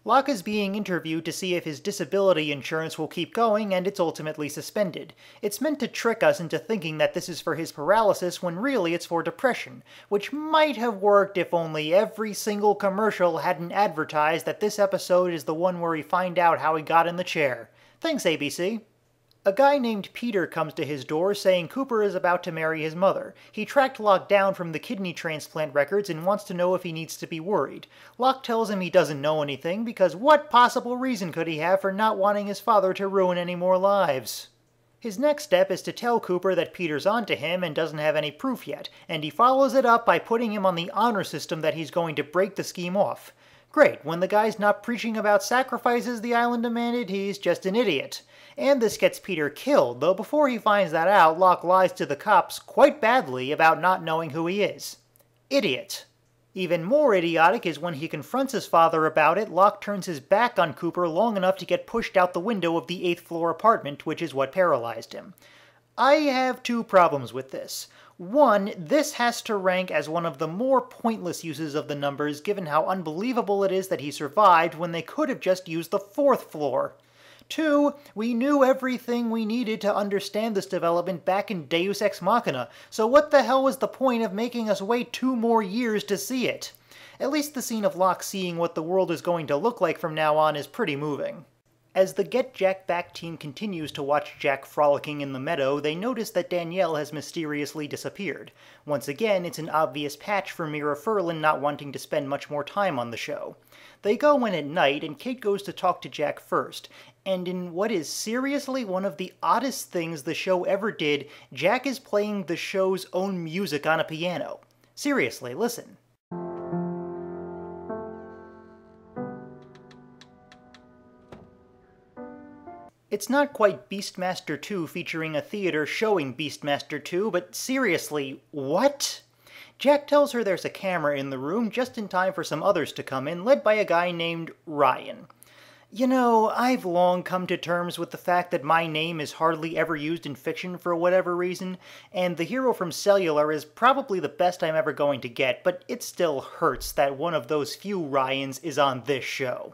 Locke is being interviewed to see if his disability insurance will keep going, and it's ultimately suspended. It's meant to trick us into thinking that this is for his paralysis when really it's for depression, which might have worked if only every single commercial hadn't advertised that this episode is the one where we find out how he got in the chair. Thanks, ABC. A guy named Peter comes to his door saying Cooper is about to marry his mother. He tracked Locke down from the kidney transplant records and wants to know if he needs to be worried. Locke tells him he doesn't know anything because what possible reason could he have for not wanting his father to ruin any more lives? His next step is to tell Cooper that Peter's onto him and doesn't have any proof yet, and he follows it up by putting him on the honor system that he's going to break the scheme off. Great, when the guy's not preaching about sacrifices the island demanded, he's just an idiot. And this gets Peter killed, though before he finds that out, Locke lies to the cops quite badly about not knowing who he is. Idiot. Even more idiotic is when he confronts his father about it, Locke turns his back on Cooper long enough to get pushed out the window of the 8th floor apartment, which is what paralyzed him. I have two problems with this. One, this has to rank as one of the more pointless uses of the numbers given how unbelievable it is that he survived when they could have just used the 4th floor. Two, we knew everything we needed to understand this development back in Deus Ex Machina, so what the hell was the point of making us wait 2 more years to see it? At least the scene of Locke seeing what the world is going to look like from now on is pretty moving. As the Get Jack Back team continues to watch Jack frolicking in the meadow, they notice that Danielle has mysteriously disappeared. Once again, it's an obvious patch for Mira Furlan not wanting to spend much more time on the show. They go in at night, and Kate goes to talk to Jack first, and in what is seriously one of the oddest things the show ever did, Jack is playing the show's own music on a piano. Seriously, listen. It's not quite Beastmaster 2 featuring a theater showing Beastmaster 2, but seriously, what? Jack tells her there's a camera in the room just in time for some others to come in, led by a guy named Ryan. You know, I've long come to terms with the fact that my name is hardly ever used in fiction for whatever reason, and the hero from Cellular is probably the best I'm ever going to get, but it still hurts that one of those few Ryans is on this show.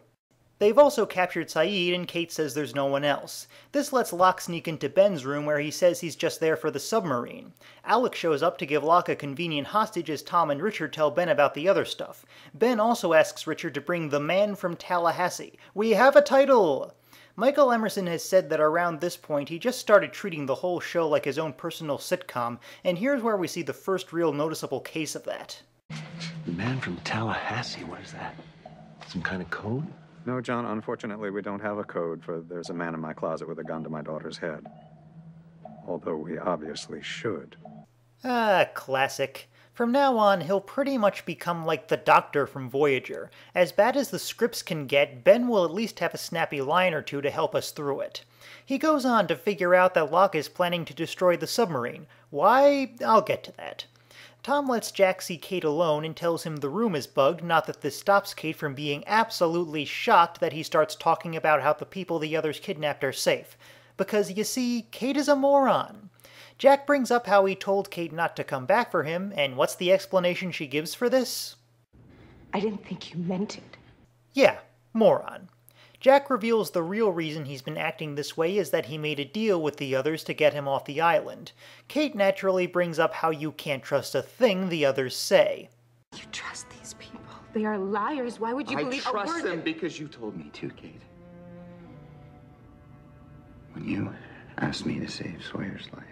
They've also captured Saeed, and Kate says there's no one else. This lets Locke sneak into Ben's room where he says he's just there for the submarine. Alec shows up to give Locke a convenient hostage as Tom and Richard tell Ben about the other stuff. Ben also asks Richard to bring the man from Tallahassee. We have a title! Michael Emerson has said that around this point he just started treating the whole show like his own personal sitcom, and here's where we see the first real noticeable case of that. The man from Tallahassee, what is that? Some kind of code? No, John, unfortunately we don't have a code for there's a man in my closet with a gun to my daughter's head. Although we obviously should. Ah, classic. From now on, he'll pretty much become like the Doctor from Voyager. As bad as the scripts can get, Ben will at least have a snappy line or two to help us through it. He goes on to figure out that Locke is planning to destroy the submarine. Why? I'll get to that. Tom lets Jack see Kate alone and tells him the room is bugged, not that this stops Kate from being absolutely shocked that he starts talking about how the people the others kidnapped are safe. Because, you see, Kate is a moron. Jack brings up how he told Kate not to come back for him, and what's the explanation she gives for this? I didn't think you meant it. Yeah, moron. Jack reveals the real reason he's been acting this way is that he made a deal with the others to get him off the island. Kate naturally brings up how you can't trust a thing the others say. You trust these people? They are liars. Why would you believe a word? I trust them because you told me to, Kate. When you asked me to save Sawyer's life.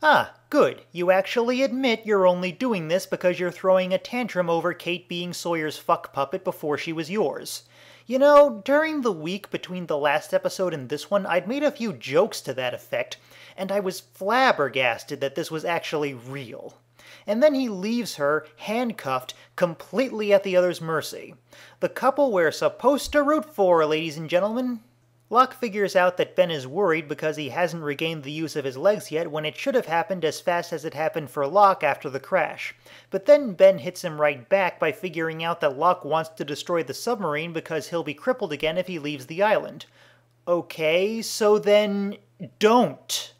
Ah, good. You actually admit you're only doing this because you're throwing a tantrum over Kate being Sawyer's fuck puppet before she was yours. You know, during the week between the last episode and this one, I'd made a few jokes to that effect, and I was flabbergasted that this was actually real. And then he leaves her, handcuffed, completely at the other's mercy. The couple we're supposed to root for, ladies and gentlemen. Locke figures out that Ben is worried because he hasn't regained the use of his legs yet when it should have happened as fast as it happened for Locke after the crash. But then Ben hits him right back by figuring out that Locke wants to destroy the submarine because he'll be crippled again if he leaves the island. Okay, so then don't.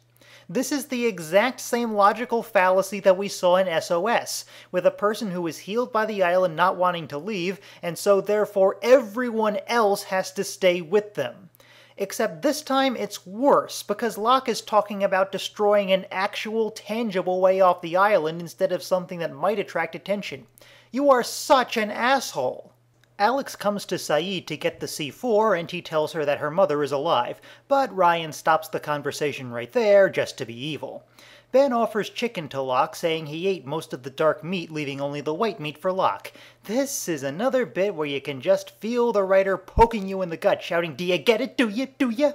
This is the exact same logical fallacy that we saw in SOS, with a person who is healed by the island not wanting to leave, and so therefore everyone else has to stay with them. Except this time it's worse, because Locke is talking about destroying an actual, tangible way off the island instead of something that might attract attention. You are such an asshole! Alex comes to Saeed to get the C4 and he tells her that her mother is alive, but Ryan stops the conversation right there just to be evil. Ben offers chicken to Locke, saying he ate most of the dark meat, leaving only the white meat for Locke. This is another bit where you can just feel the writer poking you in the gut, shouting, "Do you get it? Do you? Do you?"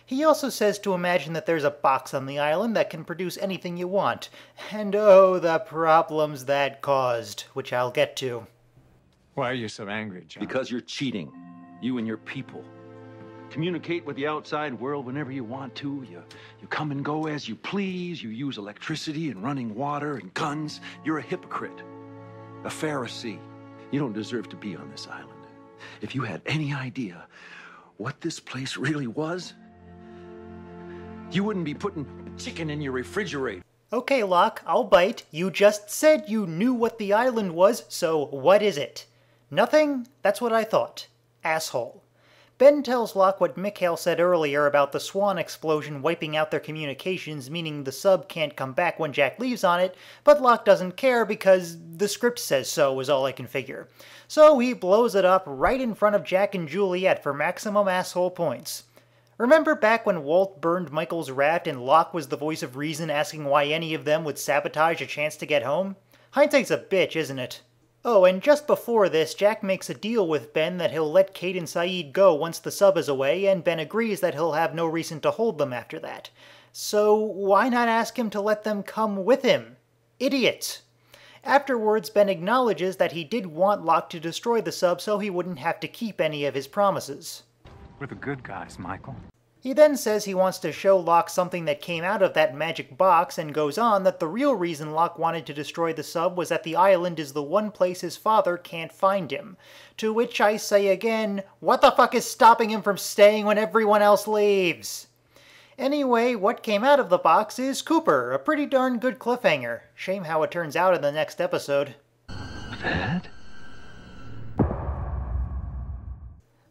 He also says to imagine that there's a box on the island that can produce anything you want. And oh, the problems that caused, which I'll get to. Why are you so angry, John? Because you're cheating. You and your people. Communicate with the outside world whenever you want to. You come and go as you please. You use electricity and running water and guns. You're a hypocrite. A Pharisee. You don't deserve to be on this island. If you had any idea what this place really was, you wouldn't be putting chicken in your refrigerator. Okay, Locke, I'll bite. You just said you knew what the island was, so what is it? Nothing? That's what I thought. Asshole. Ben tells Locke what Mikhail said earlier about the Swan explosion wiping out their communications, meaning the sub can't come back when Jack leaves on it, but Locke doesn't care because the script says so, is all I can figure. So he blows it up right in front of Jack and Juliet for maximum asshole points. Remember back when Walt burned Michael's rat and Locke was the voice of reason asking why any of them would sabotage a chance to get home? Hindsight's a bitch, isn't it? Oh, and just before this, Jack makes a deal with Ben that he'll let Kate and Saeed go once the sub is away, and Ben agrees that he'll have no reason to hold them after that. So why not ask him to let them come with him? Idiot! Afterwards, Ben acknowledges that he did want Locke to destroy the sub so he wouldn't have to keep any of his promises. We're the good guys, Michael. He then says he wants to show Locke something that came out of that magic box and goes on that the real reason Locke wanted to destroy the sub was that the island is the one place his father can't find him. To which I say again, what the fuck is stopping him from staying when everyone else leaves? Anyway, what came out of the box is Cooper, a pretty darn good cliffhanger. Shame how it turns out in the next episode. Dad?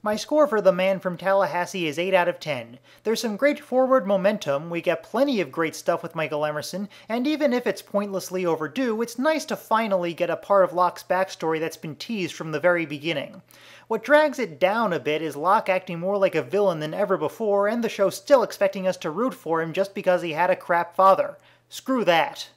My score for The Man from Tallahassee is 8 out of 10. There's some great forward momentum, we get plenty of great stuff with Michael Emerson, and even if it's pointlessly overdue, it's nice to finally get a part of Locke's backstory that's been teased from the very beginning. What drags it down a bit is Locke acting more like a villain than ever before, and the show still expecting us to root for him just because he had a crap father. Screw that.